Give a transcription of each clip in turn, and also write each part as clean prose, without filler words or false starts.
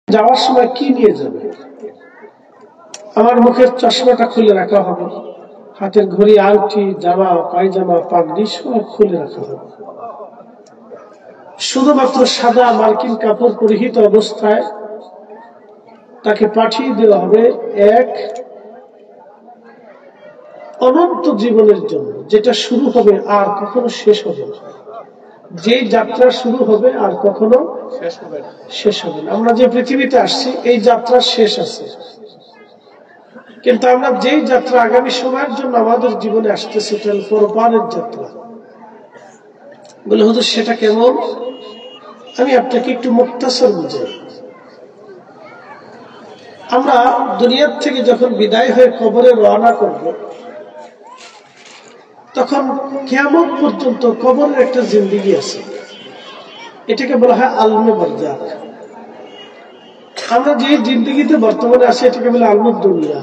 যাওয়ার সময় কি নিয়ে যাবে? আমার মুখের চশমাটা খুলে রাখা হবে, হাতের ঘড়ি, আংটি, জামা, পায়জামা, পাগড়ি সব খুলে রাখা হবে। শুধুমাত্র সাদা মার্কিন কাপড় পরিহিত অবস্থায় তাকে পাঠিয়ে দেওয়া হবে এক অনন্ত জীবনের জন্য, যেটা শুরু হবে আর কখনো শেষ হবে না। যে যাত্রা শুরু হবে আর কখনো শেষ হবে না। আমরা যে পৃথিবীতে আসছি এই যাত্রার শেষ আছে, কিন্তু আমরা যেই যাত্রা আগামী সময়ের জন্য আমাদের জীবনে আসতেছে সেটা পরপারের যাত্রা। বলে হুজুর সেটা কেমন? আমি আপনাকে একটু মুক্তাসর বুঝাই। আমরা দুনিয়ার থেকে যখন বিদায় হয়ে কবরে রওনা করব, তখন কিয়ামত পর্যন্ত কবরের একটা জিন্দেগি আছে, এটাকে বলা হয় আলমে বারজাখ। আমরা যে জিন্দেগিতে বর্তমানে আছি এটাকে বলে আলমুদ দুনিয়া।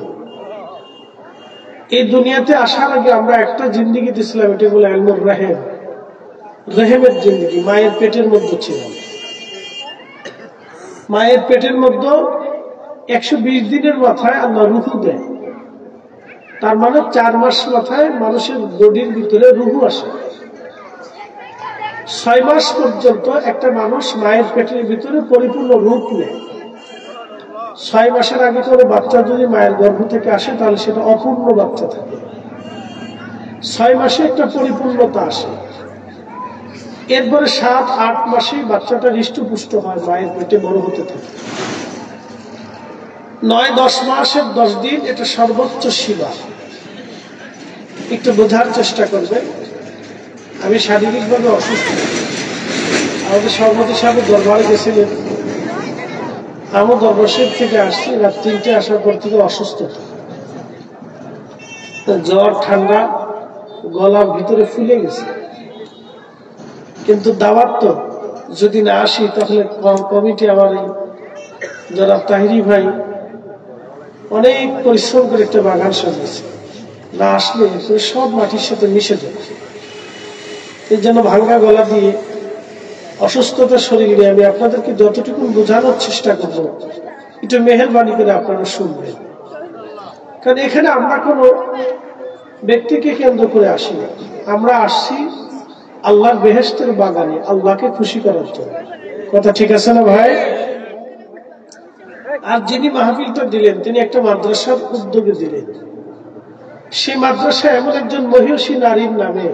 এই দুনিয়াতে আসার আগে আমরা একটা জিন্দেগিতে ছিলাম, এটা বলে আলমুর রাহেম, রেহেমের জিন্দেগি। মায়ের পেটের মধ্যে ছিলাম। মায়ের পেটের মধ্যে 120 দিনের মাথায় আল্লাহ রুহু দেয়। তার মানে 4 মাস মাথায় মানুষের বডির ভিতরে রুহু আসে। 6 মাস পর্যন্ত একটা মানুষ মায়ের পেটের ভিতরে পরিপূর্ণ রূপ নেয়। 6 মাসের আগে কোনো বাচ্চা যদি মায়ের গর্ভ থেকে আসে তাহলে সেটা অপূর্ণ বাচ্চা থাকে। 6 মাসে একটা পরিপূর্ণতা আসে। এরপরে 7-8 মাসে বাচ্চাটা হৃষ্টপুষ্ট হয়, মায়ের পেটে বড় হতে থাকে। 9-10 মাসের 10 দিন এটা সর্বোচ্চ সীমা। একটু বোঝার চেষ্টা করবে। আমি শারীরিকভাবে অসুস্থ। আমাদের সভাপতি সাহেব দরবারে গেছিলেন, আমি দরবার শরীফ থেকে আসছি, রাত 3টে আসার পর থেকে অসুস্থ, জ্বর, ঠান্ডা, গলার ভিতরে ফুলে গেছে। কিন্তু দাওয়াত তো যদি না আসি তাহলে কমিটি, আমার এই জনাব তাহিরি ভাই অনেক পরিশ্রম করে একটা বাগান সাজিয়েছে, না আসলে সব মাটির সাথে মিশে যাবে। এর জন্য ভাঙ্গা গলা দিয়ে অসুস্থতার শরীরে আমি আপনাদেরকে যতটুকু বোঝানোর চেষ্টা করবো, একটু মেহেরবানি করে আপনারা শুনবেন। কারণ এখানে আমরা কোনো ব্যক্তিকে কেন্দ্র করে আসি না, আমরা আসছি আল্লাহর বেহেশতের বাগানে আল্লাহকে খুশি করার জন্য। কথা ঠিক আছে না ভাই? আর যিনি মাহফিলটা দিলেন তিনি একটা মাদ্রাসার উদ্যোগে দিলেন। সেই মাদ্রাসায় এমন একজন মহিষী নারীর নামে,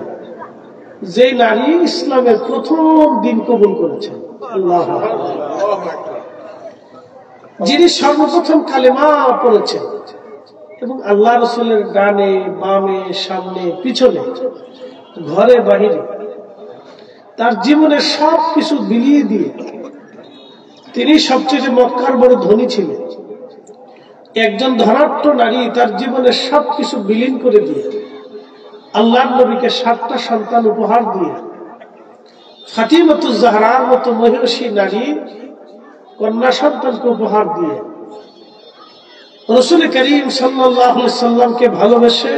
যে নারী ইসলামের প্রথম দিন কবুল করেছেন, আল্লাহ, যিনি সর্বপ্রথম কালেমা পড়েছেন এবং আল্লাহ রাসূলের ডানে বামে সামনে পিছনে ঘরে বাহিরে তার জীবনের সব কিছু বিলিয়ে দিয়ে তিনি সবচেয়ে মক্কার বড় ধনী ছিলেন। একজন ধনাঢ্য নারী তার জীবনের সবকিছু বিলীন করে দিয়ে আল্লাহর নবীকে 7টা সন্তান উপহার দিয়ে ফাতিমাতুজ জাহরার মতো মহিষী নারী কন্যা সন্তানকে উপহার দিয়ে রাসূল করিম সাল্লাল্লাহু আলাইহি সাল্লামকে ভালোবেসে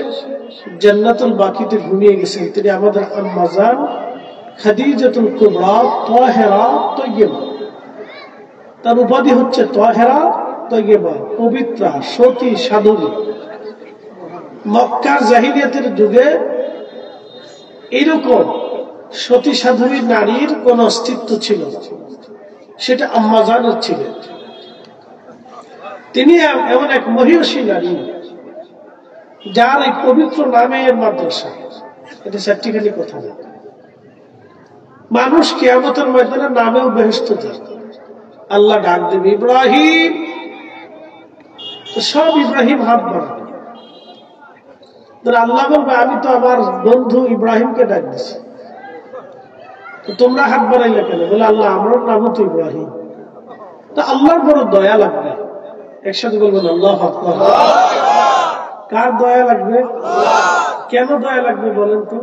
জান্নাতুল বাকিতে ঘুমিয়ে গেছেন। তিনি আমাদের আম্মা জান খাদিজাতুল কুবরা তাহেরা তয়্যিবা। তার উপাধি হচ্ছে তাহেরা তয়্যিবা, পবিত্রা, সতী, সাধবী। মক্কার জাহিলিয়াতের যুগে এইরকম সতী সাধবী নারীর কোন অস্তিত্ব ছিল, সেটা আম্মা জানের ছিলেন। তিনি এমন এক মহিষী নারী যার এই পবিত্র নামের মাদ্রাসা। এটা 4টি কথা না। মানুষ কিয়ামতের ময়দানে নামেও বেহেশত যায়। আল্লাহ ডাক দেবে ইব্রাহিম, সব ইব্রাহিম হাত বাড়াবে। আল্লাহ বলবে আমি তো আমার বন্ধু ইব্রাহিমকে ডাক দিছি, তোমরা হাত বাড়াইলে কেন? বলে আল্লাহ আমার নামও তো ইব্রাহিম। তো আল্লাহর বড় দয়া লাগবে। একসাথে বলবেন আল্লাহু আকবার। কার দয়া লাগবে? কেন দয়া লাগবে বলেন তো?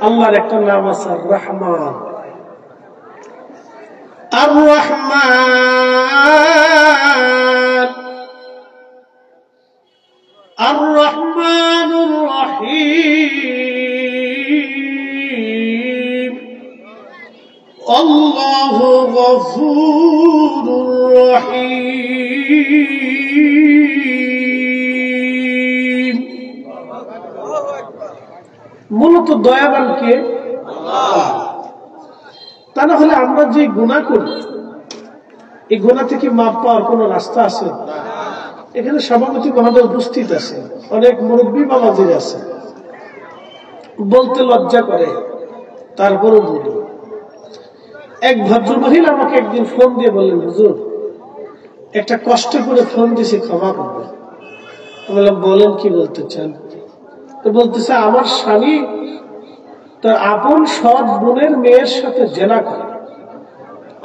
আল্লাহর একটা নাম আছে রহমান। আর রহমান আর রহমানুর রহিম আল্লাহু গফুরুর রহিম। মূলত দয়াবান কে? আল্লাহ। তা না হলে আমরা যে গুনাহ করি, এই গুনাহ থেকে মাপ পাওয়ার কোন রাস্তা আছে? এখানে সভাপতি মহোদয় উপস্থিত আছে, অনেক মুরব্বী বাবাজির আছে, বলতে লজ্জা করে, তারপরও বলি। এক ভদ্র মহিলা আমাকে একদিন ফোন দিয়ে বললেন, হুজুর একটা কষ্ট করে ফোন দিয়েছি, ক্ষমা করবেন। আমি বললাম, বলেন কি বলতে চান? তো বলতেছে, আমার স্বামী তার আপন সৎ বোনের মেয়ের সাথে জেনা করে,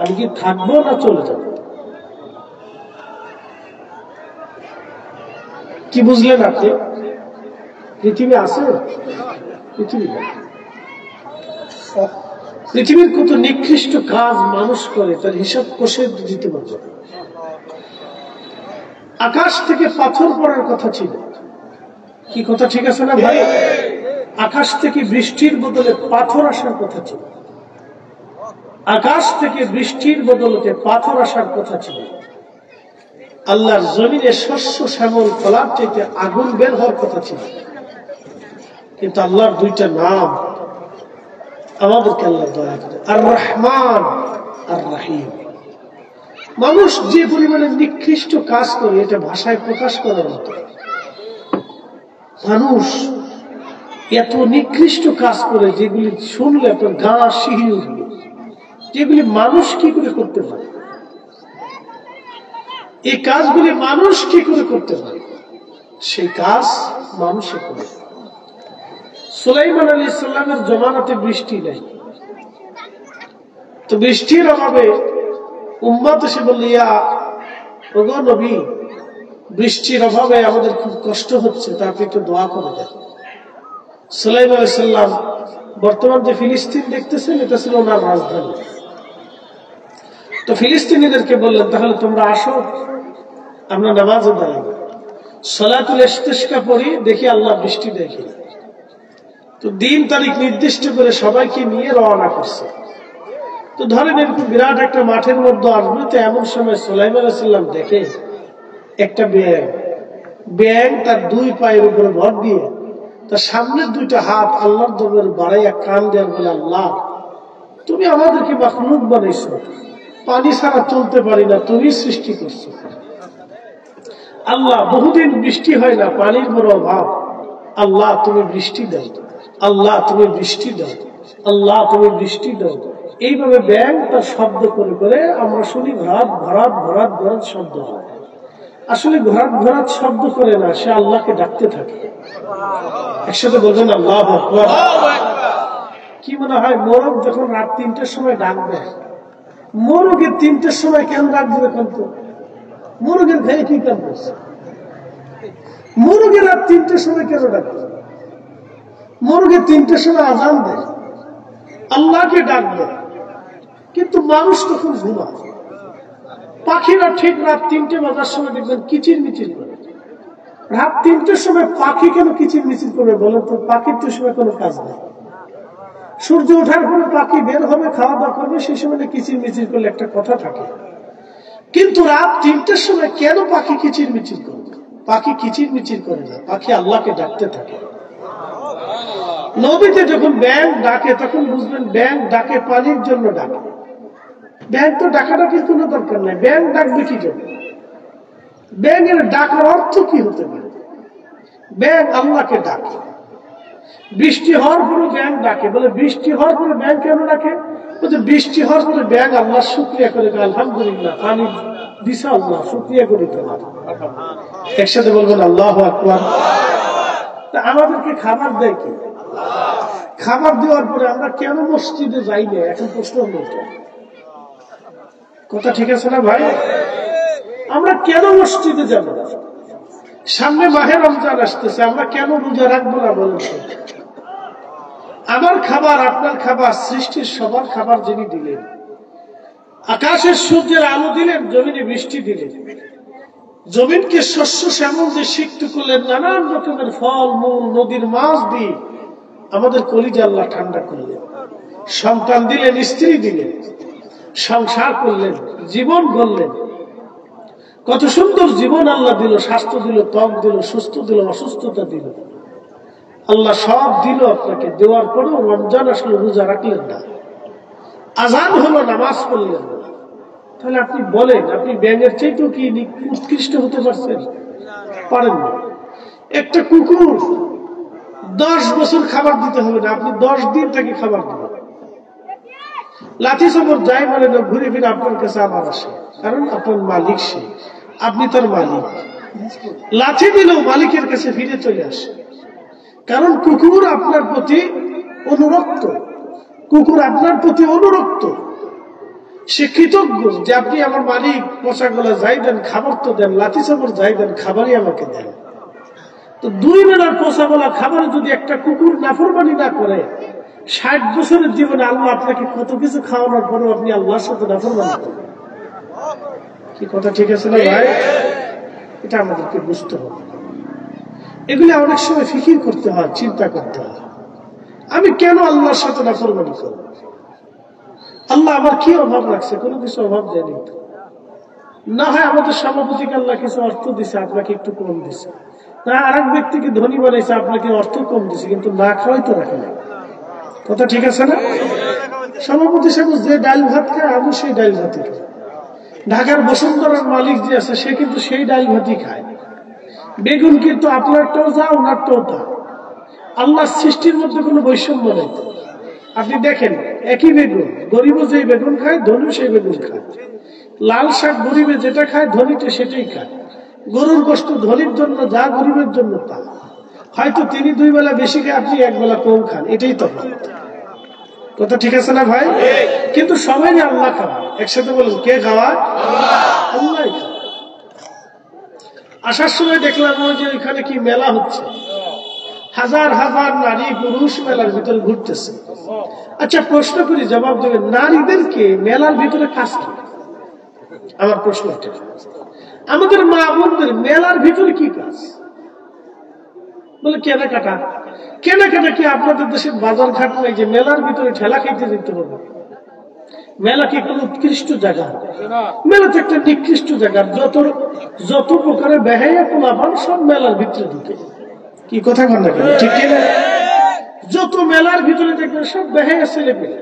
আমি কি থাকবো না চলে যাব? কি বুঝলেন আপনি? পৃথিবী আছে? পৃথিবীর কত নিকৃষ্ট কাজ মানুষ করে, তার হিসাব কষে দিতে পারবে। আকাশ থেকে পাথর পড়ার কথা ছিল, কি কথা ঠিক আছে না ভাই? আকাশ থেকে বৃষ্টির বদলে পাথর আসার কথা ছিল, আকাশ থেকে বৃষ্টির বদলতে পাথর আসার কথা ছিল। আল্লাহর জমিনে শস্য শ্যামল ফলার থেকে আগুন বের হওয়ার কথা ছিল, কিন্তু আল্লাহর দুইটা নাম আমাদেরকে আল্লাহ দয়া করে, আর রহমান আর রাহিম। মানুষ যে পরিমাণে নিকৃষ্ট কাজ করে, এটা ভাষায় প্রকাশ করার মতো। মানুষ এত নিকৃষ্ট কাজ করে, যেগুলি শুনলে আপনার গা শিহরে উঠবে, যেগুলি মানুষ কি করে করতে পারে, এই কাজগুলি মানুষ কি করে করতে পারে, সেই কাজ মানুষে করে। সুলাইমান আলাইহিস সালামের জমানাতে বৃষ্টি নেই, তো বৃষ্টির অভাবে উম্মত এসে বলল, ইয়া ওগো নবী, বৃষ্টির অভাবে আমাদের খুব কষ্ট হচ্ছে, তা আপনি একটু দোয়া করে দেন। সুলাইমান আলাইহিস সালাম বর্তমান যে ফিলিস্তিন দেখতেছেন, এটা ছিল ওনার রাজধানী। তো ফিলিস্তিনিদেরকে বললেন, তাহলে তোমরা আসো, আমরা নামাজে দাঁড়াই, সলাতুল ইস্তিসকা পড়ি, দেখি আল্লাহ বৃষ্টি দেখি। তো দিন তারিখ নির্দিষ্ট করে সবাইকে নিয়ে রওনা করছে। তো ধরেন এরকম বিরাট একটা মাঠের মধ্যে আসবে, তো এমন সময় সুলাইমান আলাইহিস সালাম দেখে একটা ব্যাঙ তার দুই পায়ের উপরে ভর দিয়ে তার সামনের দুইটা হাত আল্লাহর দরবারে বাড়াইয়া কান দেওয়ার বলে, আল্লাহ তুমি আমাদেরকে মাখলুক বানাইছো, পানি ছাড়া চলতে পারি না, তুমি সৃষ্টি করছো। আল্লাহ বহুদিন বৃষ্টি হয় না, পানির বড় অভাব, আল্লাহ তুমি বৃষ্টি দাও, আল্লাহ তুমি বৃষ্টি দাও, আল্লাহ তুমি বৃষ্টি দাও। এইভাবে ব্যাঙ তার শব্দ করে করে আমরা শুনি, ঘরাত ঘরাত ঘরাত ঘরাত শব্দ হয়। আসলে ঘরাত ঘরাত শব্দ করে না, সে আল্লাহকে ডাকতে থাকে। একসাথে বলবেন আল্লাহু আকবার। কি মনে হয় মোরগ যখন রাত 3টার সময় ডাক দেয়, মোরগের 3টার সময় কেন ডাক দেবে? কিন্তু মোরগের গায়ে কি কাম করছে? মোরগের রাত 3টার সময় কেন ডাক দেয়? মোরগের 3টার সময় আজান দেয়, আল্লাহকে ডাক দেয়, কিন্তু মানুষ তখন ঘুমায়। পাখিরা ঠিক রাত 3টে বাজার সময় দেখবেন কিচির মিচির করে। রাত 3টার সময় পাখি কেন কিচির মিচির করবে বলেন তো? পাখির তো সময় কোনো কাজ নেই। সূর্য ওঠার পরে পাখি বের হবে, খাওয়া দাওয়া করবে, সেই সময় কিচির মিচির করলে একটা কথা থাকে। কিন্তু রাত 3টার সময় কেন পাখি কিচির মিচির করবে? পাখি কিচির মিচির করে না, পাখি আল্লাহকে ডাকতে থাকে। নদীতে যখন ব্যাঙ ডাকে, তখন বুঝবেন ব্যাঙ ডাকে পানির জন্য ডাকে। ব্যাঙ তো ডাকাডাকির কোনো দরকার নাই, ব্যাঙ ডাকবে কি জন্য? ব্যাঙের ডাকার অর্থ কি হতে পারে? ব্যাঙ আল্লাহকে ডাকে। বৃষ্টি হওয়ার পরে ব্যাঙ ডাকে, বলে বৃষ্টি হওয়ার পরে ব্যাঙ কেন ডাকে? বলছে বৃষ্টি হওয়ার পরে ব্যাঙ আল্লাহ শুকরিয়া করে, আলহামদুলিল্লাহ পানি দিছে আল্লাহ, শুকরিয়া করি তোমার। একসাথে বলবেন আল্লাহু আকবার। তা আমাদেরকে খাবার দেয় কি? খাবার দেওয়ার পরে আমরা কেন মসজিদে যাই না? এখন প্রশ্ন হলো, কথা ঠিক আছে না ভাই? আমরা কেন মসজিদে যাব না? সামনে মাহে রমজান আসতেছে, আমরা কেন রোজা রাখবো না বলেন? আমার খাবার আপনার খাবার, সৃষ্টির সবার খাবার যিনি দিলেন, আকাশের সূর্যের আলো দিলেন, জমিনে বৃষ্টি দিলেন, জমিনকে শস্য শ্যামল দিয়ে সিক্ত করলেন, নানান রকমের ফল মূল নদীর মাছ দিয়ে আমাদের কলিজা আল্লাহ ঠান্ডা করলেন, সন্তান দিলেন, স্ত্রী দিলেন, সংসার করলেন, জীবন গড়লেন, কত সুন্দর জীবন আল্লাহ দিল, স্বাস্থ্য দিল, ত্বক দিল, সুস্থ দিল, অসুস্থতা দিল, আল্লাহ সব দিল আপনাকে। দেওয়ার পরেও রমজান আসলে রোজা রাখলেন না, আজান হলো নামাজ পড়লেন না। তাহলে আপনি বলেন, আপনি ব্যাঙের চাইতেও কি উৎকৃষ্ট হতে পারছেন? পারেন না। একটা কুকুর 10 বছর খাবার দিতে হবে না, আপনি 10 দিন তাকে খাবার দিবেন। লাঠি চাবর যাই বলে না, ঘুরে ফিরে আপনার কাছে আবার আসে, কারণ আপনার মালিক সে, আপনি তার মালিক। লাঠি দিলেও মালিকের কাছে ফিরে চলে আসে, কারণ কুকুর আপনার প্রতি অনুরক্ত, কুকুর আপনার প্রতি অনুরক্ত। সে কৃতজ্ঞ যে আপনি আমার মালিক, পচা গোলা যাই দেন খাবার তো দেন, লাঠি চাবর যাই দেন খাবারই আমাকে দেন। তো 2 বেলার পচা গোলা খাবার যদি একটা কুকুর নাফরমানি না করে, 60 বছরের জীবনে আল্লাহ আপনাকে কত কিছু খাওয়ানোর পরেও আপনি আল্লাহর সাথে নাফরমানি করেন। কি কথা ঠিক আছে না ভাই? এটা আমাদেরকে বুঝতে হবে। এগুলি অনেক সময় ফিকির করতে হয়, চিন্তা করতে হয়, আমি কেন আল্লাহর সাথে নাফরমানি করব? আল্লাহ আমার কি অভাব রাখছে? কোনো কিছু অভাব দেয়নি তো। না হয় আমাদের সভাপতিকে আল্লাহ কিছু অর্থ দিছে, আপনাকে একটু কম দিছে, না আরেক ব্যক্তিকে ধনী বানাইছে, আপনাকে অর্থ কম দিছে, কিন্তু না খাওয়াই তো রাখে না। কথা ঠিক আছে না? সভাপতি সাহেব যে ডাল ভাত খায়, আমি সেই ডাল ভাতই খাই। ঢাকার বসুন্ধরার মালিক যে আছে, সে কিন্তু সেই ডাল ভাতই খায়। বেগুন কিন্তু আপনারটাও যা, ওনারটাও তা। আল্লাহর সৃষ্টির মধ্যে কোনো বৈষম্য নেই। আপনি দেখেন, একই বেগুন, গরিবও যে বেগুন খায়, ধনী সেই বেগুন খায়। লাল শাক গরিবে যেটা খায়, ধনীটা সেটাই খায়। গরুর গোশত ধনীর জন্য যা, গরিবের জন্য তা। হয়তো তিনি 2 বেলা বেশি খায়, আপনি 1 বেলা কম খান, এটাই তো কথা। ঠিক আছে না ভাই? কিন্তু সবাই আল্লাহ খাওয়া। একসাথে বলুন, কে খাওয়া? আল্লাহ। আসার সময় দেখলাম যে ওইখানে কি মেলা হচ্ছে, হাজার হাজার নারী পুরুষ মেলার ভিতরে ঘুরতেছে। আচ্ছা প্রশ্ন করি, জবাব দেবেন, নারীদেরকে মেলার ভিতরে কাজ কি? আমার প্রশ্ন, আমাদের মা বোনদের মেলার ভিতরে কি কাজ? বলে কেনাকাটা। কেনাকাটা কি আপনাদের দেশের বাজার ঘাট নাই যে মেলার ভিতরে ঠেলা খাইতে যেতে হবে? মেলা কি কোন উৎকৃষ্ট জায়গা? মেলা তো একটা নিকৃষ্ট জায়গা। যত প্রকারের বেহাইয়া পোলাপান সব মেলার ভিতরে ঢুকে। কি কথা কন না? ঠিক কিনা? যত মেলার ভিতরে দেখবেন সব বেহাইয়া ছেলে পেলে,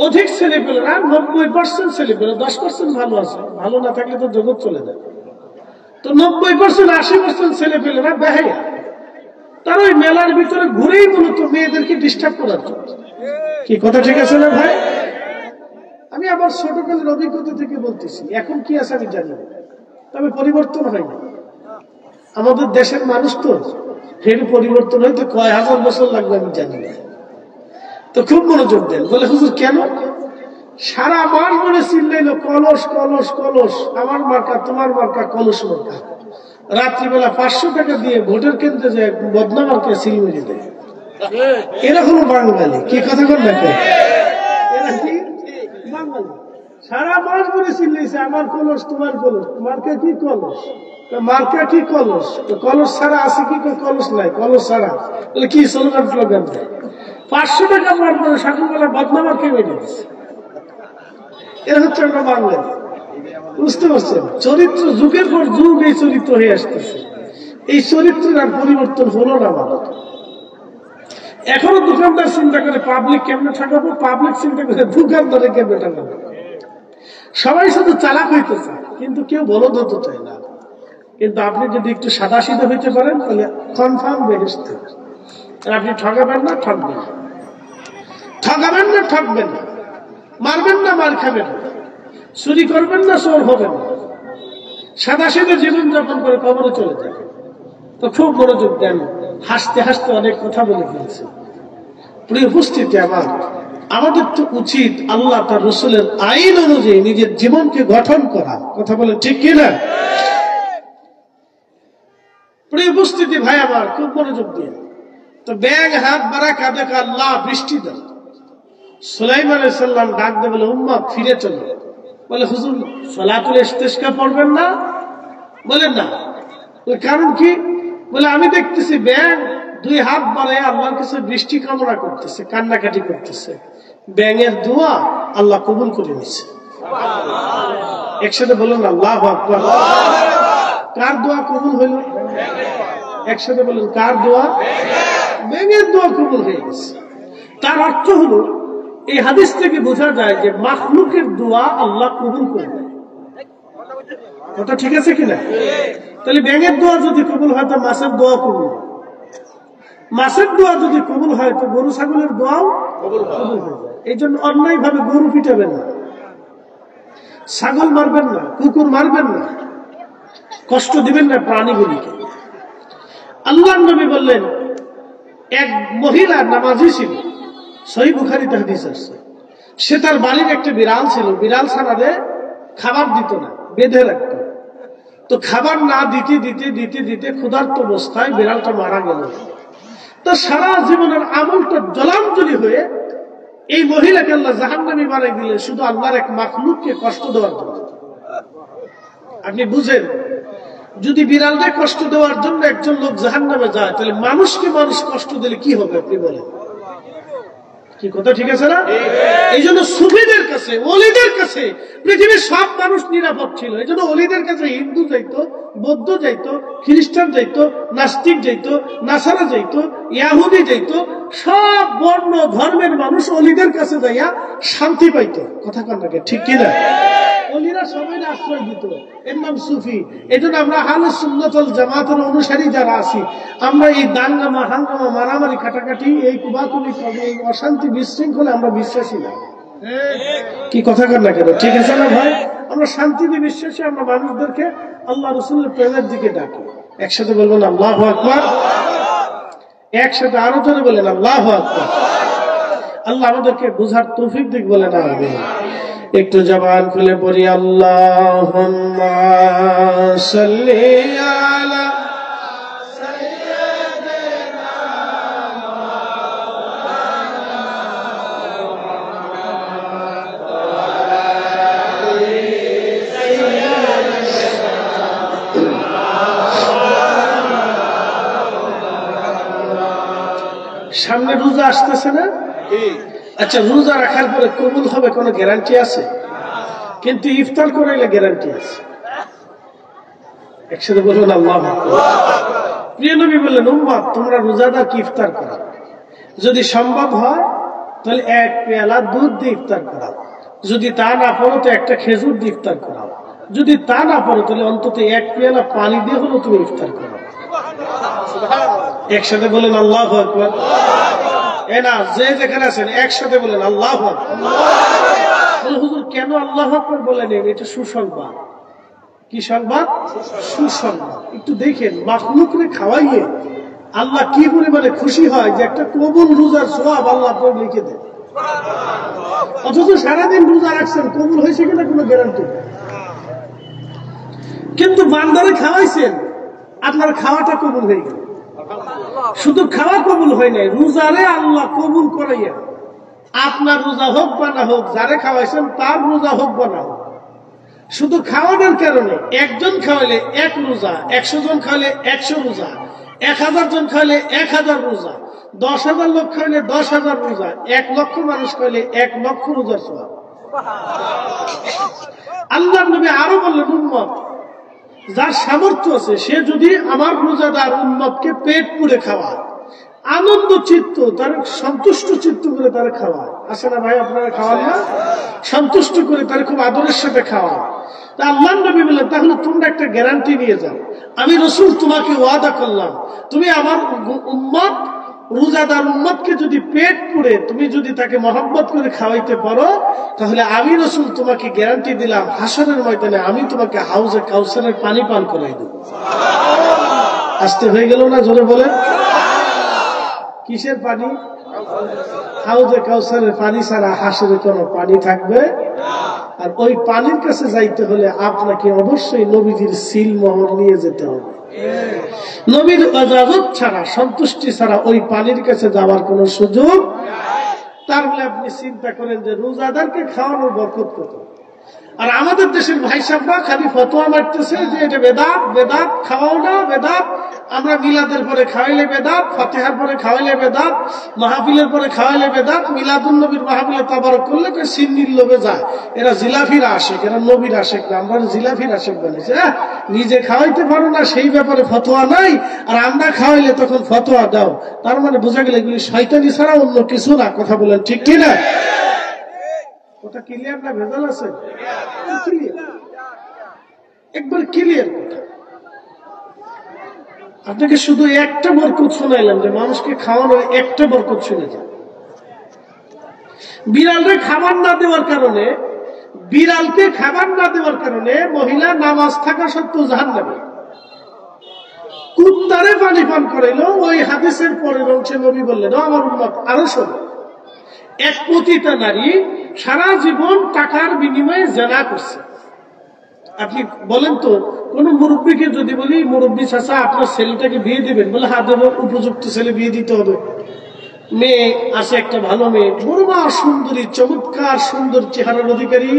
অধিক ছেলে পেলে, আর 90% ছেলে পেলে, 10% ভালো আছে, ভালো না থাকলে তো জগৎ চলে যায়। তো 90% 80% ছেলে পেলেরা বেহাইয়া। তারা ওই মেলার ভিতরে ঘুরেই মূলত মেয়েদেরকে ডিস্টার্ব করার জন্য। কি কথা ঠিক আছে না ভাই? আমি আমার ছোটকালের অভিজ্ঞতা থেকে বলতেছি, এখন কি আছে আমি জানি না, তবে পরিবর্তন হয়নি। আমাদের দেশের মানুষ তো, ফের পরিবর্তন হইতে কয় হাজার বছর লাগবে আমি জানি না। তো খুব মনোযোগ দেন। বলে হুজুর কেন? সারা মাস ধরে চিল্লাইলো কলস কলস কলস, আমার মার্কা, তোমার মার্কা, কলস মার্কা। রাত্রিবেলা 500 টাকা দিয়ে ভোটের কেন্দ্রে যায় বদনা মার্কা সিল মেরে দেয়। এরকম বাঙালি। কি কথা কর না? এরা কি বাঙালি? সারা মাস ধরে চিল্লাইছে আমার কলস, তোমার কলস, মার্কা কি কলস, মার্কা কি কলস, কলস ছাড়া আছে কি? কলস নাই, কলস ছাড়া। কি স্লোগান স্লোগান দেয়। 500 টাকা মার করে সকালবেলা বদনা মার্কা মেরে দিচ্ছে। এরা হচ্ছে আমরা বাঙালি। বুঝতে পারছেন? চরিত্র যুগের পর যুগ এই চরিত্র হয়ে আসতেছে। এই চরিত্রের আর পরিবর্তন হলো না। মানুষ এখনো দোকানদার চিন্তা করে পাবলিক কেমনে ঠকাবো, পাবলিক চিন্তা করে দোকানদারে কেমনে ঠকাবো। সবাই শুধু চালাক হইতে চায়, কিন্তু কেউ বলদ হতে চায় না। কিন্তু আপনি যদি একটু সাদা সিধা হইতে পারেন, তাহলে কনফার্ম বেহেশত। আপনি ঠকাবেন না, ঠকবেন না, ঠকাবেন না, ঠকবেন না, মারবেন না, মার খাবেন না, চুরি করবেন না, চোর হবেন না, সাদা সিধে জীবন যাপন করে কবরে চলে যাবে। তো খুব মনোযোগ দেন। হাসতে হাসতে অনেক কথা বলে ফেলছে। প্রিয় উপস্থিতি, আমাদের তো উচিত আল্লাহ তার রাসূলের আইন অনুযায়ী নিজের জীবনকে গঠন করা। কথা বলে ঠিক কিনা? প্রিয় উপস্থিতি ভাই আমার, খুব মনোযোগ দিয়ে। তো ব্যাগ হাত বাড়া কাঁদে, আল্লাহ বৃষ্টি দাও। সুলাইমান আলাইহিস সালাম ডাক দিয়ে বলে, উম্মত ফিরে চলো। বলে হুজুর সালাতুল ইস্তিসকা পড়বেন না? বলেন না। কারণ কি? বলে আমি দেখতেছি ব্যাং 2 হাত বাড়ায় আল্লাহর কাছে বৃষ্টি কামনা করতেছে, কান্নাকাটি করতেছে। ব্যাঙের দোয়া আল্লাহ কবুল করে নিচ্ছে। একসাথে বলুন আল্লাহু আকবার। কার দোয়া কবুল হইল? একসাথে বলুন কার দোয়া? ব্যাঙের দোয়া কবুল হয়ে গেছে। তার অর্থ হলো এই হাদিস থেকে বোঝা যায় যে মাখলুকের দোয়া আল্লাহ কবুল করে দেয়। কথা ঠিক আছে কিনা? তাহলে ব্যাঙের দোয়া যদি কবুল হয় তো মাছের দোয়া কবুল হয়, মাছের দোয়া যদি কবুল হয় তো গরু ছাগলের দোয়াও কবুল হয়ে যায়। এই জন্য অন্যায় ভাবে গরু পিটাবেন না, ছাগল মারবেন না, কুকুর মারবেন না, কষ্ট দিবেন না প্রাণীগুলিকে। আল্লাহর নবী বললেন এক মহিলা নামাজি ছিল, সহিহ বুখারীতে হাদিস আছে। সে তার বাড়ির একটা বিড়াল ছিল, বিড়াল ছানারে খাবার দিত না, বেঁধে রাখত। তো খাবার না দিতে দিতে দিতে দিতে ক্ষুধার্ত অবস্থায় বিড়ালটা মারা গেল। তো সারা জীবনের আমলটা জলাঞ্জলি হয়ে এই মহিলাকে আল্লাহ জাহান্নামী বানাই দিলেন শুধু আল্লাহর এক মাখলুককে কষ্ট দেওয়ার জন্য। আপনি বুঝেন, যদি বিড়ালটা কষ্ট দেওয়ার জন্য একজন লোক জাহান্নামে যায়, তাহলে মানুষকে মানুষ কষ্ট দিলে কি হবে আপনি বলেন? কি কথা ঠিক আছে না? এই জন্য সুফিদের কাছে, ওলিদের কাছে পৃথিবীর সব মানুষ নিরাপদ ছিল। এই জন্য ওলিদের কাছে হিন্দু যাইতো, বৌদ্ধ যাইতো, খ্রিস্টান যাইতো, নাস্তিক যাইতো, নাসারা যাইতো, ইয়াহুদি যাইতো, সব বর্ণ ধর্মের মানুষ ওলিদের কাছে যাইয়া শান্তি পাইতো। কথা কান্নাকে ঠিক কিনা? ওলিরা সবাই আশ্রয় দিত, এর নাম সুফি। এই জন্য আমরা আহলে সুন্নাত ওয়াল জামাতের অনুসারী যারা আছি, আমরা এই দাঙ্গামা হাঙ্গামা মারামারি কাটাকাটি এই কুবাকুবি এই অশান্তি বিশৃঙ্খলে আমরা বিশ্বাসী না। কি কথা কর না কেন? ঠিক আছে না ভাই? আমরা শান্তিতে বিশ্বাসী, আমরা মানুষদেরকে আল্লাহ রাসূলের প্রেমের দিকে ডাকি। একসাথে বলবেন আল্লাহু আকবার। একসাথে আরো জোরে বলেন আল্লাহু আকবার। আল্লাহ আমাদেরকে বুঝার তৌফিক দিক বলেন আমিন। একটু জবান খুলে পড়ি আল্লাহুম্মা সাল্লি আলা সাইয়্যিদিনা সামনে রোজা আসতেছে না? আচ্ছা, রোজা রাখার পরে কবুল হবে কোনো গ্যারান্টি আছে? কিন্তু ইফতার করাইলে গ্যারান্টি আছে। একসাথে বলুন আল্লাহু আকবার। প্রিয় নবী বললেন, উম্মত তোমরা রোজাদারকে ইফতার করো, যদি সম্ভব হয় তাহলে এক পেয়ালা দুধ দিয়ে ইফতার করাও, যদি তা না পারো তো একটা খেজুর দিয়ে ইফতার করাও, যদি তা না পারো তাহলে অন্তত এক পেয়ালা পানি দিয়ে হলো তুমি ইফতার করো। একসাথে বলেন আল্লাহু আকবার। না, যে যেখানে আছেন একসাথে বলেন আল্লাহু আকবার। হুজুর কেন আল্লাহু আকবার বলেন? এটা সুসংবাদ। কি সংবাদ? সুসংবাদ। একটু দেখেন, মাখলুকরে খাওয়াইয়ে আল্লাহ কি পরিমাণে খুশি হয় যে একটা কবুল রোজার সওয়াব আল্লাহ আপনাকে লিখে দেন। অথচ সারাদিন রোজা রাখছেন, কবুল হয়েছে কিনা কোনো গ্যারান্টি নেই। কিন্তু বান্দারে খাওয়াইছেন, আপনার খাওয়াটা কবুল হয়ে গেল। শুধু খাওয়া কবুল হয় নাই, রোজারে আল্লাহ কবুল করাইয়া আপনার রোজা হোক বা না হোক, যারে খাওয়াইছেন তার রোজা হোক বা না হোক, শুধু খাওয়ানোর কারণে একজন খাওয়াইলে 1 রোজা, 100 জন খাওয়াইলে 100 রোজা, 1000 জন খাওয়াইলে 1000 রোজা, 10,000 লোক খাওয়াইলে 10,000 রোজা, 1 লক্ষ মানুষ খাওয়াইলে 1 লক্ষ রোজার সওয়াব। আল্লাহর নবী আরো বললেন, উম্মত যার সামর্থ্য আছে সে যদি আমার রোজাদার উম্মতকে পেট পুড়ে খাওয়ায়, আনন্দ চিত্ত, তার সন্তুষ্ট চিত্ত করে তারা খাওয়ায়। আসে না ভাই? আপনারা খাওয়ান না? সন্তুষ্ট করে তারা খুব আদরের সাথে খাওয়ায়। তা আল্লাহর নবী বললেন, তাহলে তোমরা একটা গ্যারান্টি নিয়ে যাও, আমি রাসূল তোমাকে ওয়াদা করলাম, তুমি আমার উম্মত রোজাদার উম্মতকে যদি পেট পুড়ে তুমি যদি তাকে মহব্বত করে খাওয়াইতে পারো, তাহলে আমি রাসূল তোমাকে গ্যারান্টি দিলাম, হাসরের ময়দানে আমি তোমাকে হাউজে কাউসারের পানি পান করাই দেব। আসতে হয়ে গেল না? জোরে বলেন। কিসের পানি? হাউজে কাউসারের পানি ছাড়া হাসরে কোনো পানি থাকবে। আর ওই পানির কাছে যাইতে হলে আপনাকে অবশ্যই নবীজির সিল মোহর নিয়ে যেতে হবে। নবীর ইজাজত ছাড়া, সন্তুষ্টি ছাড়া ওই পানির কাছে যাওয়ার কোনো সুযোগ। তার বলে আপনি চিন্তা করেন যে রোজাদারকে খাওয়ানোর বরকত কত। আর আমাদের দেশের ভাই সাহেবরা খালি ফতোয়া মারতেছে যে এটা বেদাত, বেদাত খাওয়াও না, বেদাত আমরা মিলাদের পরে খাওয়াইলে বেদাত, ফাতিহার পরে খাওয়াইলে বেদাত, মাহফিলের পরে খাওয়াইলে বেদাত, মিলাদুন নবীর মাহফিলে তাবারক করলে সিন্নির লোভে যায়। এরা জিলাফির আশেক, এরা নবীর আশেক না, আমরা জিলাফির আশেক বলেছে। নিজে খাওয়াইতে পারো না সেই ব্যাপারে ফতোয়া নাই, আর আমরা খাওয়াইলে তখন ফতোয়া দাও। তার মানে বোঝা গেল এগুলি শয়তানি ছাড়া অন্য কিছু না। কথা বলেন ঠিক কিনা? কথা ক্লিয়ার না ভেজাল আছে? একবার ক্লিয়ার কথা। আপনাকে শুধু একটা বরকত শোনাইলাম যে মানুষকে খাওয়ানোর একটা বরকত শুনে যান। বিড়ালকে খাবার না দেওয়ার কারণে, বিড়ালকে খাবার না দেওয়ার কারণে মহিলা নামাজ থাকা সত্ত্বেও জাহান্নামে। কুত্তারে পানি পান করাইল, ওই হাদিসের পরের অংশে নবী বললেন, আমার উম্মত আরো শোনো, এক পতিতা নারী সারা জীবন টাকার বিনিময়ে জেনা করছে। আপনি বলেন তো, কোন মুরব্বীকে যদি বলি, মুরব্বী চাচা আপনার ছেলেটাকে বিয়ে দিবেন, বলে হ্যাঁ দেবো, উপযুক্ত ছেলে বিয়ে দিতে হবে। মেয়ে আসে, একটা ভালো মেয়ে, বড় সুন্দরী, চমৎকার সুন্দর চেহারার অধিকারী,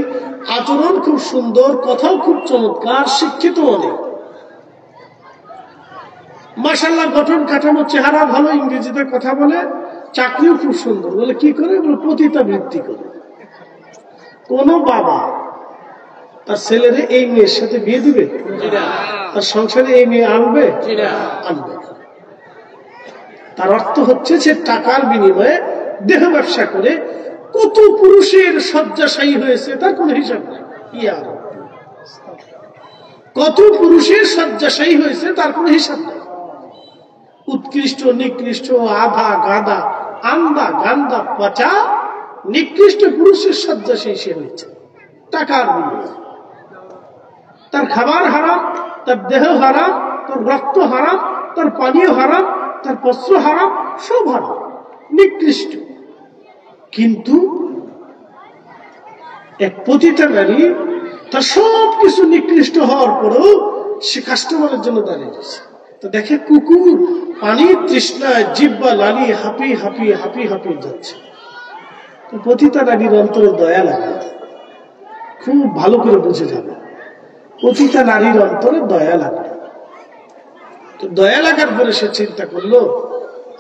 আচরণ খুব সুন্দর, কথাও খুব চমৎকার, শিক্ষিত অনেক, মাশাআল্লাহ গঠন কাঠামো, চেহারা ভালো, ইংরেজিতে কথা বলে, চাকরিও খুব সুন্দর। বলে কি করে? বলে পতিতাবৃত্তি করে। কোন বাবা তার ছেলেরে এই মেয়ের সাথে বিয়ে দিবে? তার সংসারে এই মেয়ে আনবে? আনবে। তার অর্থ হচ্ছে যে টাকার বিনিময়ে দেহ ব্যবসা করে কত পুরুষের শয্যাশায়ী হয়েছে তার কোন হিসাব নেই। কত পুরুষের শয্যাশায়ী হয়েছে তার কোন হিসাব নেই। উৎকৃষ্ট, নিকৃষ্ট, আধা গাদা, আন্দা গান্দা পচা নিকৃষ্ট পুরুষের শয্যাশায়ী সে হয়েছে টাকার বিনিময়ে। তার খাবার হারাম, তার দেহ হারাম, তার রক্ত হারাম, তার পানীয় হারাম, তার বস্ত্র হারাম, সব হারাম, নিকৃষ্ট। কিন্তু এক পতিতা নারী তার সবকিছু নিকৃষ্ট হওয়ার পরেও সে কাস্টমারের জন্য দাঁড়িয়ে রয়েছে। তো দেখে কুকুর পানির তৃষ্ণায় জিহ্বা লালিয়ে হাঁপিয়ে হাঁপিয়ে হাঁপিয়ে হাঁপিয়ে যাচ্ছে। তো পতিতা নারীর অন্তরে দয়া লাগে, খুব ভালো করে বুঝে যাবে। পতিতা নারীর অন্তরে দয়া লাগে। তো দয়া লাগার পরে সে চিন্তা করলো,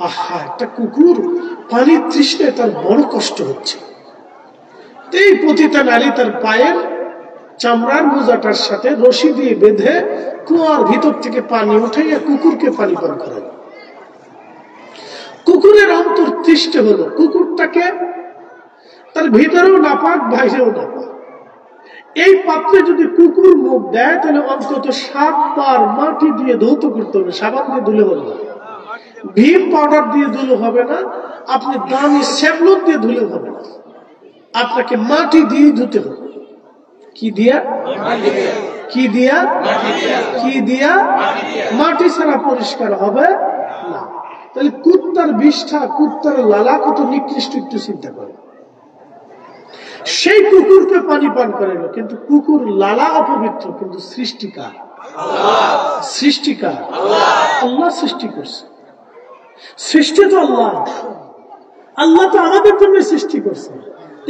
আহা, একটা কুকুর পানির তৃষ্ণায় তার বড় কষ্ট হচ্ছে। এই পতিতা নারী তার পায়ের চামড়ার মোজাটার সাথে রশি দিয়ে বেঁধে কুয়ার ভিতর থেকে পানি উঠাইয়া কুকুরকে পানি পান করাল। কুকুরের অন্তর তৃষ্ণ হলো। কুকুরটাকে তার ভিতরেও নাপাক, বাইরেও নাপাক। এই পাত্রে যদি কুকুর মুখ দেয় তাহলে অন্তত 7 বার মাটি দিয়ে ধৌত করতে হবে, সাবান দিয়ে ধুলে হবে না, ভীম পাউডার দিয়ে ধুলে হবে না, আপনি দামি স্যাভলন দিয়ে ধুলে হবে না, আপনাকে মাটি দিয়ে ধুতে হবে। কি দিয়া? কি দিয়া? কি দিয়া? মাটি ছাড়া পরিষ্কার হবে না। তাহলে কুত্তার বিষ্ঠা, কুত্তার লালা কত নিকৃষ্ট একটু চিন্তা করে। সেই কুকুরকে পানি পান করাইল, কিন্তু কুকুর লালা অপবিত্র, কিন্তু সৃষ্টিকার সৃষ্টিকার আল্লাহ সৃষ্টি করছে। সৃষ্টি তো আল্লাহ, আল্লাহ তো আমাদের জন্য সৃষ্টি করছে।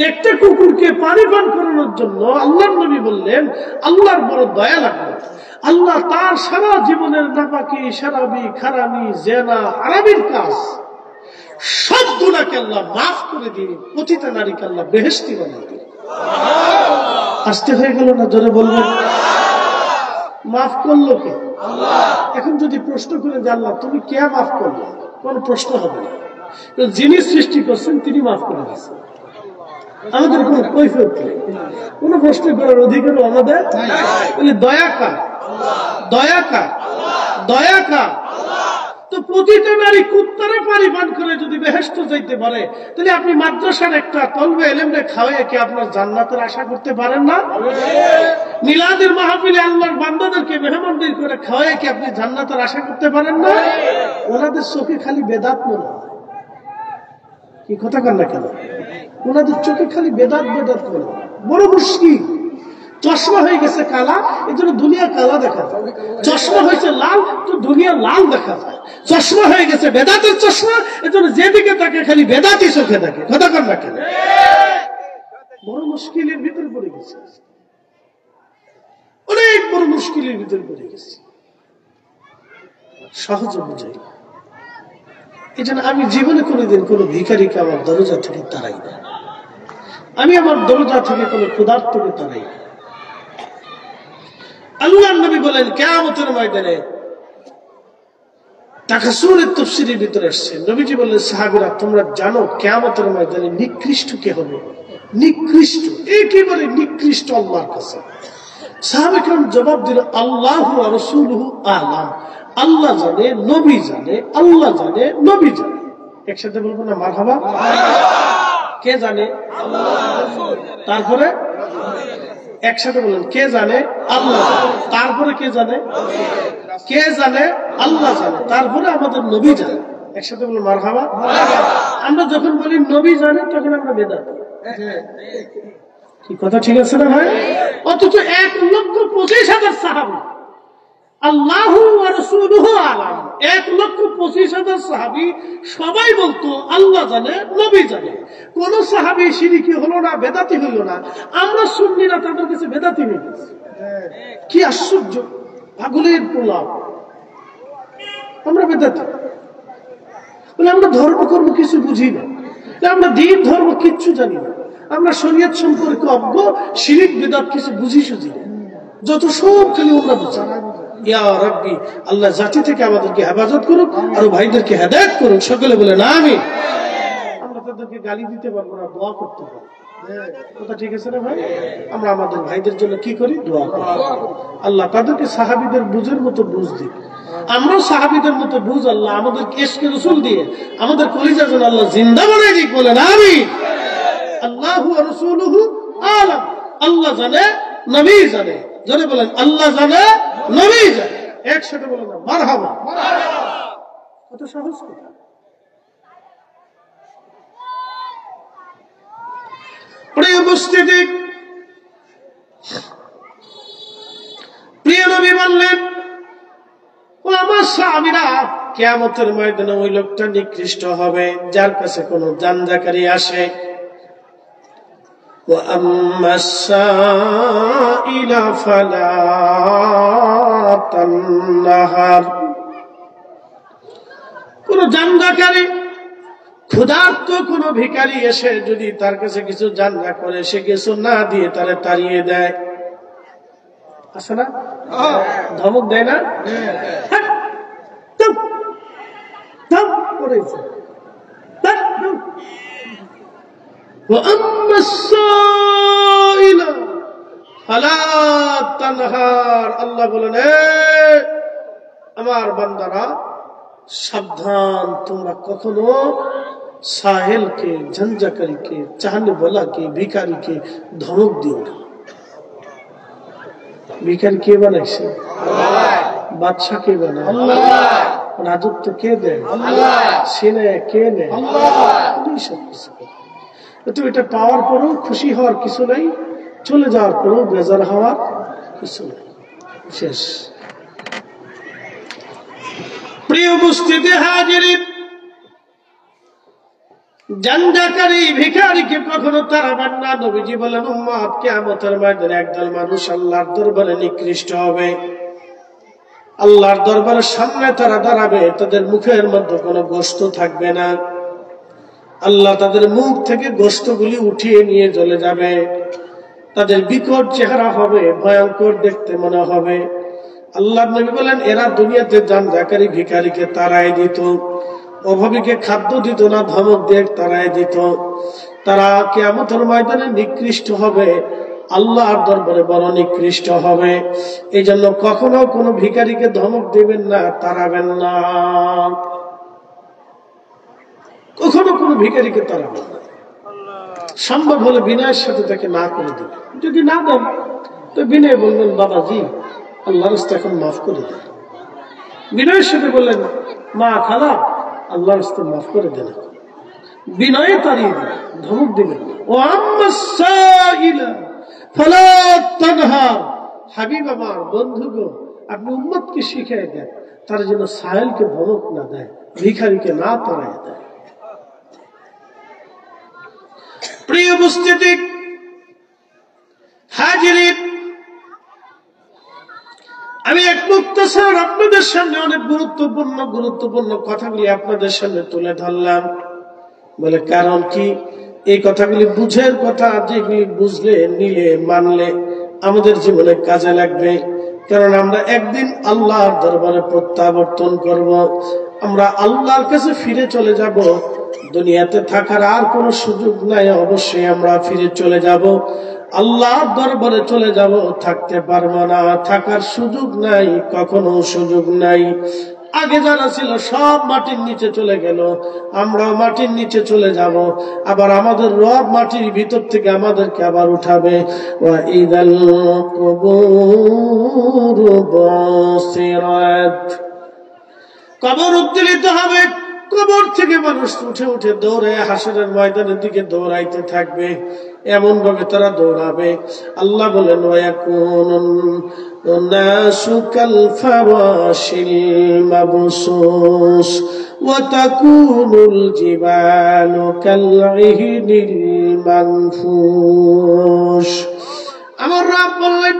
একটা কুকুরকে পানি পান করানোর জন্য আল্লাহর নবী বললেন আল্লাহর বড় দয়া লাগলো। আল্লাহ তার সারা জীবনের নাপাকি, সারাবি, খারামি, জেনা, হারামির কাজ সব গুনাহকে আল্লাহ মাফ করে দিয়ে পতিতা নারীকে আল্লাহ বেহেশতি বানিয়ে দিলেন। আসতে হয়ে গেল না? জোরে বলবেন। মাফ করলো কে? এখন যদি প্রশ্ন করে যে আল্লাহ তুমি কে মাফ করলে, কোন প্রশ্ন হবে না। যিনি সৃষ্টি করছেন তিনি মাফ করে দিচ্ছেন। আমাদের কোন কৈফিয়ত নেই, কোন প্রশ্ন করার অধিকার আমাদের। দয়া কার? দয়া কার? দয়া কার? তো প্রতিটা নারী কুত্তারে পানি পান করে যদি বেহেশত যাইতে পারে, তাহলে আপনি মাদ্রাসার একটা তলবে এলেমে খাওয়াইয়া কি আপনার জান্নাতের আশা করতে পারেন না? মিলাদের মাহফিলে আল্লাহর বান্দাদেরকে মেহমানদের করে খাওয়াইয়া কি আপনি জান্নাতের আশা করতে পারেন না? ওনাদের চোখে খালি বেদাত মনে হয়। কি কথা কন না কেন? ওনাদের চোখে খালি বেদাত বেদাত মনে হয়। বড় মুশকিল। চশমা হয়ে গেছে কালা, এই জন্য দুনিয়া কালা দেখা যায়। চশমা হয়েছে লাল, তো দুনিয়া লাল দেখা যায়। চশমা হয়ে গেছে বেদাতের চশমা, এই জন্য যেদিকে তাকে খালি বেদাতি চোখে দেখে। কথা কন না কেন? বড় মুশকিলের ভিতরে পড়ে গেছে। অনেক বড় মুশকিলের ভিতরে পড়ে গেছি, সহজে বুঝাই। এই জন্য আমি জীবনে কোনোদিন কোনো ভিখারিকে আমার দরজা থেকে তাড়াই না, আমি আমার দরজা থেকে কোনো ক্ষুধার্তকে তাড়াই না। আল্লাহর নবী বলেন কিয়ামতের ময়দানে, তাকাসুরের তাফসীরের ভিতরে আসছে, নবীজি বললেন সাহাবীরা তোমরা জানো কিয়ামতের ময়দানে নিকৃষ্ট কে হবে? নিকৃষ্ট, একেবারে নিকৃষ্ট আল্লাহর কাছে। সাহাবায়ে কেরাম জবাব দিল আল্লাহু ওয়া রাসূলুহু আ'লাম, আল্লাহ জানে, নবী জানে, আল্লাহ জানে, নবী জানে। একসাথে বলবো না মারহাবা? কে জানে? আল্লাহ। তারপরে একসাথে বলেন কে জানে? আল্লাহ। তারপরে কে জানে? কে জানে? আল্লাহ জানে। তারপরে আমাদের নবী জানে। একসাথে বলেন মারহাবা। আমরা যখন বলি নবী জানে তখন আমরা বেদাতি। কি কথা ঠিক আছে না ভাই? অথচ 1,25,000 সাহাবী, আল্লাহু ওয়া রাসূলুহু আ'লাম, 1,25,000 সাহাবী সবাই বলতো আল্লাহ জানে, নবী জানে। কোন সাহাবী শিরকি হলো না, বেদাতি হইল না। আমরা সুন্নিরা তাদের কাছে বেদাতি হয়ে গেছি। কি আশ্চর্য, পাগলের পোলাপ। আমরা বেদাতি বলে আমরা ধর্মকর্ম কিছু বুঝি না, আমরা দিন ধর্ম কিচ্ছু জানি না, আমরা শরীয়ত সম্পর্কে অজ্ঞ, শিরক বিদআত কিছু বুঝি সুঝি না, যত সব খালি আমরা বুঝি। ইয়া রাব্বি, আল্লাহ জাতি থেকে আমাদেরকে হেফাজত করুক আর ভাইদেরকে হেদায়েত করুক। সকলে বলে না আমিন। আমরা তাদেরকে গালি দিতে পারবো না, দোয়া করতে পারবো। কথা ঠিক আছে না ভাই? আমরা আমাদের ভাইদের জন্য কি করি? দোয়া করি। আল্লাহ তাদেরকে সাহাবীদের বুঝের মতো বুঝ দিক, আমরাও সাহাবীদের মতো বুঝ আল্লাহ আমাদের ইশকে রাসূল দিয়ে আমাদের কলিজা যেন আল্লাহ জিন্দা বানাই দিক। বলে না আমিন। আল্লাহু ওয়া রাসূলুহু আ'লাম, আল্লাহ জানে, নবী জানে। জোরে বলেন আল্লাহ জানে, নবী জানে। একসাথে বলেন মারহাবা। কত সহজ কথা। প্রিয় উপস্থিতি, প্রিয় নবী বললেন ও আমার সাহাবীরা, কিয়ামতের ময়দানে ওই লোকটা নিকৃষ্ট হবে যার কাছে কোনো জানজাকারী আসে। ওয়া আম্মাস সাইলা ফালা তানহার, কোন জানজাকারী, ক্ষুধার্ত কোন ভিখারি এসে যদি তার কাছে কিছু জানজা করে, সে কিছু না দিয়ে তারে তাড়িয়ে দেয়, আছে না? ধমক দেয় না? আল্লাহ বলেন আমার বান্দারা সাবধান, তোমরা কখনো সাহেলকে, ঝঞ্ঝাকারীকে, চাহনে বলাকে, ভিখারিকে ধমক দিও না। ভিখারি কে বানাইছে? বাদশা কে বানায়? রাজত্ব কে দেয়? সিনে কে নেয়? তো এটা পাওয়ার পরেও খুশি হওয়ার কিছু নাই, চলে যাওয়ার পরেও বেজার হওয়ার কিছু নাই। শেষ। প্রিয় উপস্থিতি হাজিরিন, জানজাকারী ভিখারিকে কখনো তাড়াবেন না। নবীজি বলেন উম্মত, কিয়ামতের ময়দানে একদল মানুষ আল্লাহর দরবারে নিকৃষ্ট হবে। আল্লাহর দরবারের সামনে তারা দাঁড়াবে, তাদের মুখের মধ্যে কোনো গোশত থাকবে না। আল্লাহ তাদের মুখ থেকে গোশতগুলি উঠিয়ে নিয়ে চলে যাবে। তাদের বিকট চেহারা হবে, ভয়ঙ্কর দেখতে মনে হবে। আল্লাহর নবী বলেন এরা দুনিয়াতে জানজাকারী ভিখারিকে তাড়ায় দিত, অভাবীকে খাদ্য দিত না, ধমক দিয়ে তাড়ায় দিত। তারা কিয়ামতের ময়দানে নিকৃষ্ট হবে, আল্লাহর দরবারে বড় নিকৃষ্ট হবে। এই জন্য কখনো কোনো ভিখারিকে ধমক দিবেন না, তাড়াবেন না। কখনো কোনো ভিখারিকে তাড়াবেন না। সম্ভব হলে বিনয়ের সাথে তাকে না করে দিবেন। যদি না দেন তো বিনয় বলবেন বাবাজি আল্লাহর রাস্তায় এখন মাফ করে দেন। বিনয়ের সাথে বললেন মা খালা আল্লাহর রাস্তায় মাফ করে দেন। বিনয়ে তাড়িয়ে দিবেন, ধমক দিবেন। ও আম্মাস সাইলা ফালা তানহার, হাবিব আমার বন্ধুগো, আপনি উম্মতকে শিখিয়ে দেন তারা যেন সাহেলকে ধমক না দেয়, ভিখারিকে না তাড়ায় দেয়। প্রিয় উপস্থিতি হাজিরিন, আমি এক মুক্তাসার আপনাদের সামনে অনেক গুরুত্বপূর্ণ কথাগুলি আপনাদের সামনে তুলে ধরলাম। বলে কারণ কি, এই কথাগুলি বুঝের কথা, যেগুলি বুঝলে নিলে মানলে আমাদের জীবনে কাজে লাগবে। কারণ আমরা একদিন আল্লাহর দরবারে প্রত্যাবর্তন করব, আমরা আল্লাহর কাছে ফিরে চলে যাব। দুনিয়াতে থাকার আর কোনো সুযোগ নাই, অবশ্যই আমরা ফিরে চলে যাব, আল্লাহর দরবারে চলে যাব। থাকতে পারবো না, থাকার সুযোগ নাই, কখনো সুযোগ নাই। আগে যারা ছিল সব মাটির নিচে চলে গেল, আমরাও মাটির নিচে চলে যাব। আবার আমাদের রব মাটির ভিতর থেকে আমাদেরকে আবার উঠাবে। ওয়াইদাল কুবুরু বুসিরাত, কবর উদ্বেলিত হবে। কবর থেকে মানুষ উঠে উঠে দৌড়ে হাসরের ময়দানের দিকে দৌড়াইতে থাকবে। এমন ভাবে তারা দৌড়াবে, আল্লাহ বলেন ওয়ায়াকুনুন নাসু কাল ফারাশিল মাবসুস ওয়া তাকুনুল জিবালু কাল ইহনিল মানফুস। আমার রব বললেন,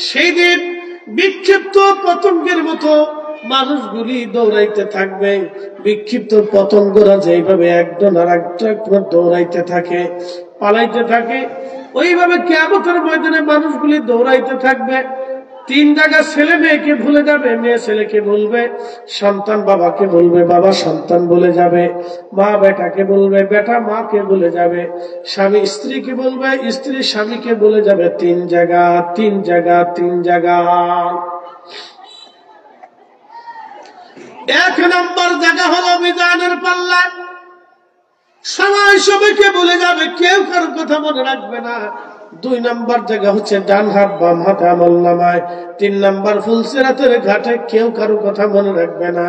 সেই দিন বিক্ষিপ্ত পতঙ্গের মতো মানুষগুলি দৌড়াইতে থাকবে। বিক্ষিপ্ত পতঙ্গরা যেভাবে একজন আর একটা দৌড়াইতে থাকে, পালাইতে থাকে, ওইভাবে কিয়ামতের ময়দানে মানুষগুলি দৌড়াইতে থাকবে। তিন জায়গা ছেলে মেয়েকে ভুলে যাবে, মেয়ে ছেলেকে বলবে, সন্তান বাবাকে বলবে, বাবা সন্তান বলে যাবে, মা বেটাকে বলবে, বেটা মাকে বলে যাবে, স্বামী স্ত্রীকে বলবে, স্ত্রী স্বামীকে বলে যাবে। তিন জায়গা। এক নম্বর জায়গা হলো মিজানের পাল্লা, সবাই সবাইকে বলে যাবে, কেউ কারো কথা মনে রাখবে না। দুই নম্বর জায়গা হচ্ছে ডান হাত বাম হাতে আমলনামায়। তিন নম্বর ফুলসিরাতের ঘাটে কেউ কারো কথা মনে রাখবে না,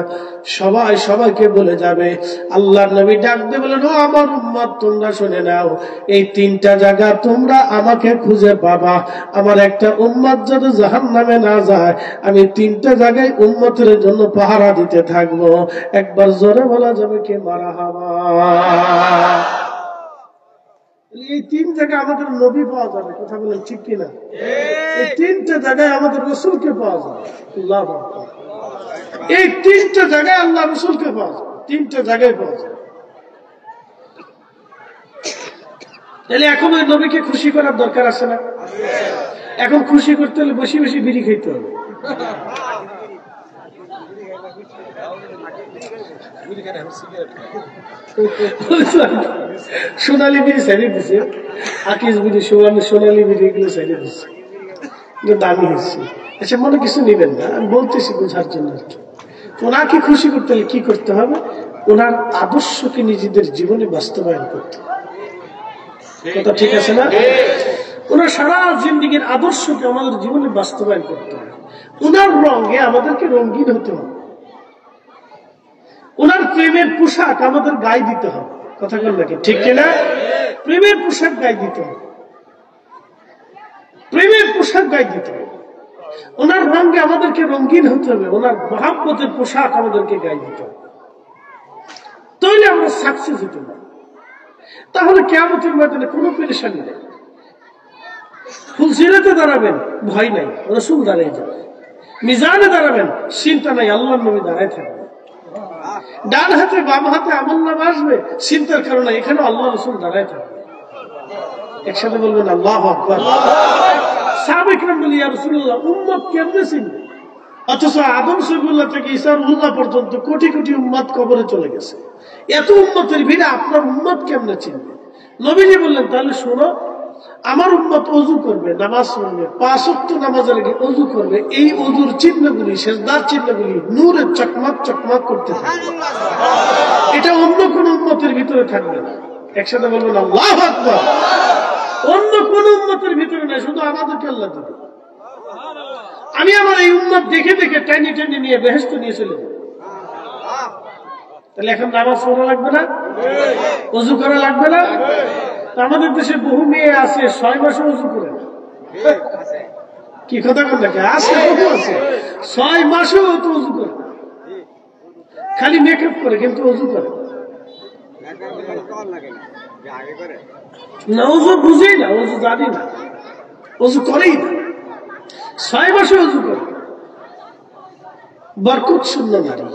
সবাই সবাইকে বলে যাবে। আল্লাহর নবী ডাক দিয়ে বলেন, ও আমার উম্মত, তোমরা শুনে নাও, এই তিনটা জায়গা তোমরা আমাকে খুঁজে পাবা। আমার একটা উম্মত যাতে জাহান্নামে না যায়, আমি তিনটা জায়গায় উম্মতের জন্য পাহারা দিতে থাকবো। একবার জোরে বলা যাবে কে মারহাবা। এই তিন জায়গায় আমাদের নবী পাওয়া যাবে, কথা বলেন ঠিক কিনা? এই তিনটা জায়গায় আমাদের রসুলকে পাওয়া যাবে। এই তিনটা জায়গায় আল্লাহ রসুলকে পাওয়া যাবে, তিনটা জায়গায় পাওয়া যাবে। তাহলে এখন ওই নবীকে খুশি করার দরকার আছে না? এখন খুশি করতে হলে বসে বসে বিড়ি খাইতে হবে। সোনালী বিড়ি ছেড়ে দিছে, আকিস বিড়ি, সোনালী বিড়ি এগুলো ছেড়ে দিচ্ছে, দামি হচ্ছে। আচ্ছা, মনে কিছু নিবেন না, আমি বলতেছি বোঝার জন্য আর কি। ওনাকে খুশি করতে হলে কি করতে হবে? ওনার আদর্শকে নিজেদের জীবনে বাস্তবায়ন করতে হবে। কথা ঠিক আছে না? ওনার সারা জিন্দেগীর আদর্শকে আমাদের জীবনে বাস্তবায়ন করতে হবে। ওনার রঙে আমাদেরকে রঙিন হতে হবে। ওনার প্রেমের পোশাক আমাদের গায়ে দিতে হবে। কথা বল নাকি ঠিক কিনা? প্রেমের পোশাক গায়ে দিতে হবে, প্রেমের পোশাক গায়ে দিতে হবে। ওনার রঙে আমাদেরকে রঙিন হতে হবে, ওনার মহাব্বতের পোশাক আমাদেরকে গায়ে দিতে হবে। তাহলে আমরা সাকসেস হতে পারি। তাহলে কিয়ামতের ময়দানে কোনো পেরেশানি নেই। ফুলসিরাতে দাঁড়াবেন, ভয় নাই, রাসূল দাঁড়িয়ে যাবে। মিজানে দাঁড়াবেন, চিন্তা নাই, আল্লাহর নবী দাঁড়ায় থাকবে। ডান হাতে বাম হাতে আমলনামা আসবে, চিন্তার কারণে এখানে আল্লাহ রাসূল দাঁড়ায় থাকবে। একসাথে বলবেন আল্লাহু আকবার। সাহাবায়ে কেরাম বলি, ইয়া রাসূলুল্লাহ, উম্মত কেমনে চিনবে? অথচ আদম সফিউল্লাহ থেকে ঈসা রুহুল্লাহ পর্যন্ত কোটি কোটি উম্মত কবরে চলে গেছে। এত উম্মতের ভিড়ে আপনার উম্মত কেমনে চিনবে? নবীজি বললেন, তাহলে শোনো, আমার উম্মত ওযু করবে, নামাজ পড়বে, 5 ওয়াক্ত নামাজের আগে ওযু করবে। এই ওযুর চিহ্নগুলি, সেজদার চিহ্নগুলি নূরে চকমক চকমক করতে থাকবে। এটা অন্য কোন উম্মতের ভিতরে থাকবে না। একসাথে বলবেন আল্লাহু আকবার। অন্য কোন উম্মতের ভিতরে না, শুধু আমাদেরকে আল্লাহ দিবে। আমি আমার এই উম্মত দেখে দেখে টেনে টেনে নিয়ে বেহেশতে নিয়ে চলে যাব। তাহলে এখন নামাজ পড়া লাগবে না, ওযু করা লাগবে না। আমাদের দেশে বহু মেয়ে আছে 6 মাসে ওযু করে না। কি কথা বল নাকি? আছে, বহু আছে 6 মাসেও তো ওযু করে না, খালি মেকআপ করে, কিন্তু ওযু করে না। ওযু বুঝেই না, ওযু জানি না, ওযু করেই না, 6 মাসে ওযু করে। বরকত শূন্য নারী,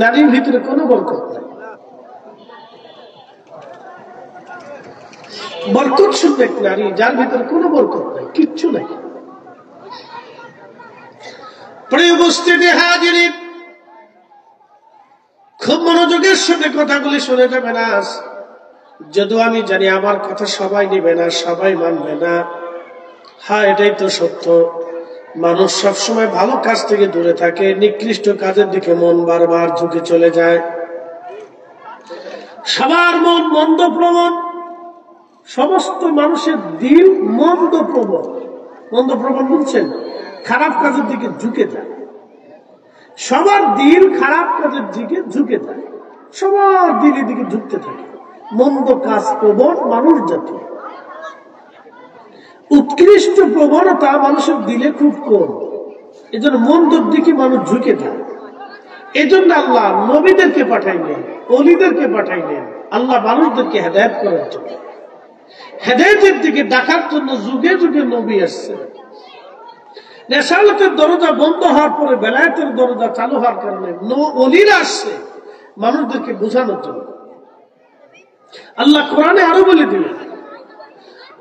নারীর ভিতরে কোনো বরকত নাই, বরকত শূন্য এক নারী, যার ভিতরে কোনো বরকত নাই, কিচ্ছু নাই। প্রিয় উপস্থিতি হাজিরিন, খুব মনোযোগের সাথে কথাগুলি শুনে যাবেন। আজ যদিও আমি জানি আমার কথা সবাই নিবে না, সবাই মানবে না, হ্যাঁ এটাই তো সত্য। মানুষ সবসময় ভালো কাজ থেকে দূরে থাকে, নিকৃষ্ট কাজের দিকে মন বারবার ঝুঁকে চলে যায়। সবার মন মন্দ প্রবণ, সমস্ত মানুষের দিল মন্দ প্রবণ। মন্দ প্রবণ বলছেন খারাপ কাজের দিকে ঝুঁকে যায়, সবার দিল খারাপ কাজের দিকে ঝুঁকে যায়, সবার দিলের দিকে ঝুঁকতে থাকে। মন্দ কাজ প্রবণ মানুষ জাতি, উৎকৃষ্ট প্রবণতা মানুষের দিলে খুব কম, এজন্য মন্দর দিকে মানুষ ঝুঁকে যায়। এজন্য আল্লাহ নবীদেরকে পাঠাইলেন, অলিদেরকে পাঠাইলেন, আল্লাহ মানুষদেরকে হেদায়েত করার জন্য, হেদায়েতের দিকে ডাকার জন্য যুগে যুগে নবী আসছে। রিসালাতের দরজা বন্ধ হওয়ার পরে বেলায়েতের দরজা চালু হওয়ার কারণে অলিরা আসছে মানুষদেরকে বোঝানোর জন্য। আল্লাহ কোরআনে আরো বলে দিলেন,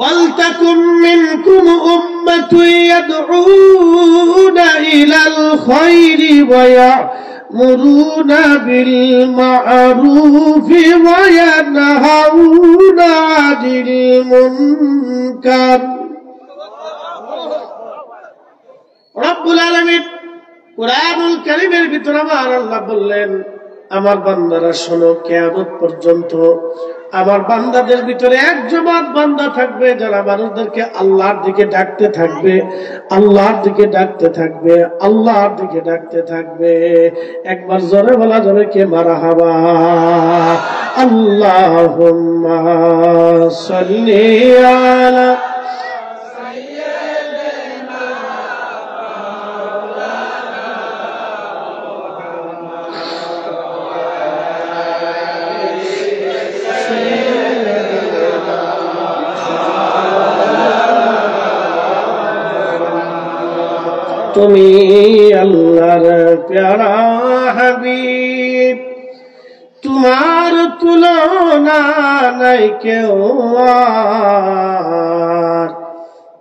وَلْتَكُنْ مِنْكُمْ أُمَّةٌ يَدْعُونَ إِلَى الْخَيْرِ وَيَأْمُرُونَ بِالْمَعْرُوفِ وَيَنْهَوْنَ عَنِ الْمُنكَرِ। রব্বুল আলামিন কুরআনুল কারীমের ভিতরে আমার আল্লাহ বললেন, আমার বান্দারা শোনো, কিয়ামত পর্যন্ত আমার বান্দাদের ভিতরে এক জমাত বান্দা থাকবে যারা মানুষদেরকে আল্লাহর দিকে ডাকতে থাকবে, আল্লাহর দিকে ডাকতে থাকবে, আল্লাহর দিকে ডাকতে থাকবে। একবার জোরে বলা যাবে কে মারহাবা? আল্লাহুম্মা সাল্লি আলা তুমি আল্লাহর প্যারা হাবিব, তোমার তুলনা নাই কেউ আর,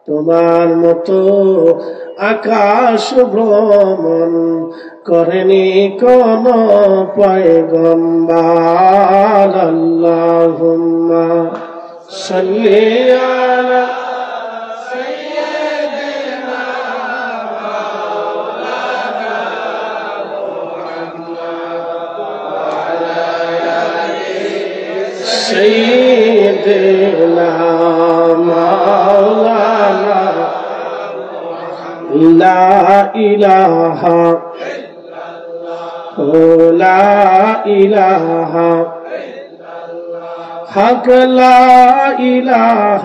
তোমার মতো আকাশ ভ্রমণ করেনি কোন পয়গম্বর। আল্লাহুম্মা সাল্লি আলা سيدنا مولانا لا إله لا إله حق لا إله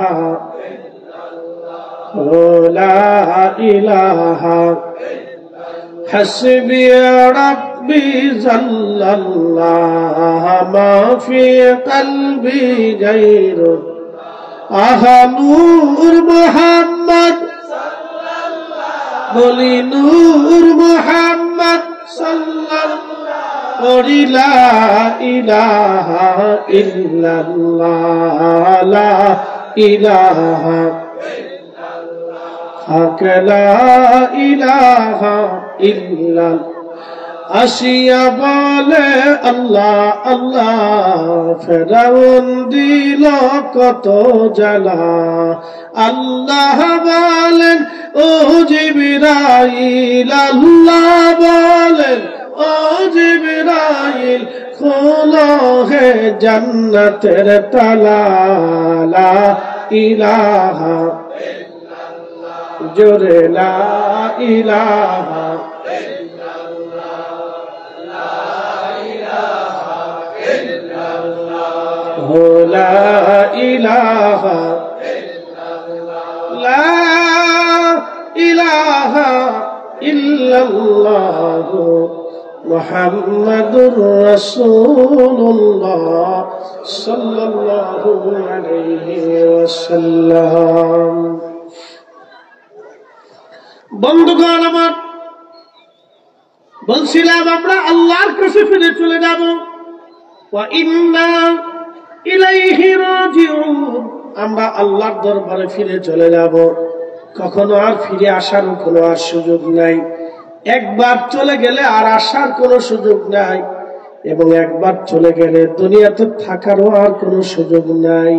لا إله حسبي ربي جل الله ما في قلبي غير نور محمد বলি নূর মুহাম্মদ সাল্লাল্লাহু লা ইলাহা ইল্লাল্লাহ লা ইলাহা হক লা ইলাহা ইল্লাল্লাহ। আসিয়া বলে আল্লাহ আল্লাহ, ফেরাউন দিল কত জ্বালা। আল্লাহ বলেন ও জিবরাইল, আল্লাহ বলেন ও জিবরাইল, খোলো হে জান্নাতের তালা। লা ইলাহা জোরে লা ইলাহা লা ইলাহা লা ইলাহা ইল্লাল্লাহ মুহাম্মাদুর রাসূলুল্লাহ সাল্লাল্লাহু আলাইহি ওয়াসাল্লাম। বন্ধুগণ আমার, বলছিলাম আমরা আল্লাহর কাছে ফিরে চলে যাব, ওয়া ইন্না ইলাইহি রাজিউন, আমরা আল্লাহর দরবারে ফিরে চলে যাব, কখনো আর ফিরে আসার কোনো আর সুযোগ নাই। একবার চলে গেলে আর আসার কোনো সুযোগ নাই, এবং একবার চলে গেলে দুনিয়াতে থাকারও আর কোনো সুযোগ নাই।